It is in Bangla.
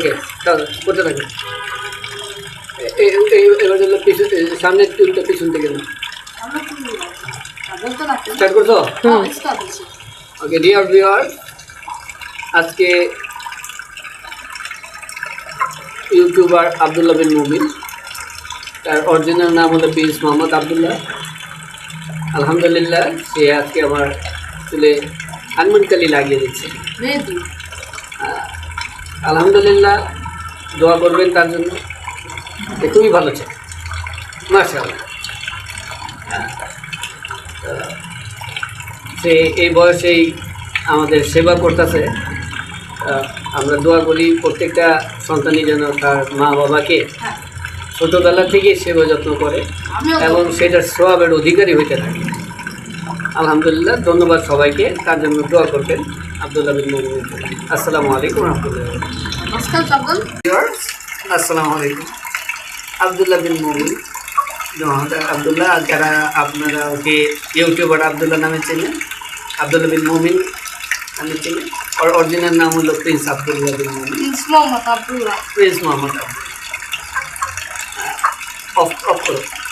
ওকে করতে থাকবে। এবার হলো সামনের চুলটা পিছন থেকে না স্টার্ট করছো? ওকে ডিয়ার ভিউয়ার, আজকে ইউটিউবার আবদুল্লাহ বিন মুবিন, তার অরিজিনাল নাম হলো প্রিন্স মোহাম্মদ আবদুল্লাহ। আলহামদুলিল্লাহ, সে আজকে আমার চুলে আনমনকালি লাগিয়ে দিচ্ছে। আলহামদুলিল্লাহ, দোয়া করবেন তার জন্য। খুবই ভালো চাই, মাশাআল্লাহ। সে এই বয়সেই আমাদের সেবা করতেছে। আমরা দোয়া করি প্রত্যেকটা সন্তানই যেন তার মা বাবাকে ছোটোবেলা থেকেই সেবা যত্ন করে এবং সেটার সওয়াবের অধিকারী হইতে থাকে। আলহামদুলিল্লাহ, ধন্যবাদ সবাইকে। তার জন্য দোয়া করবেন আবদুল্লাহ বিন মুবিন। আসসালামু আলাইকুম রহমতুল্লাহ। আসসালামু আলাইকুম। আবদুল্লাহ বিন মুবিন, আবদুল্লাহ, যারা আপনারা ওকে ইউটিউবার আবদুল্লাহ নামে চেনেন, আবদুল্লাহ বিন মুবিন নামে চেনেন। ওর অরিজিনাল নাম হলো Prince Abdullah bin Mubin, prince Mohammed Abdullah. Of করো।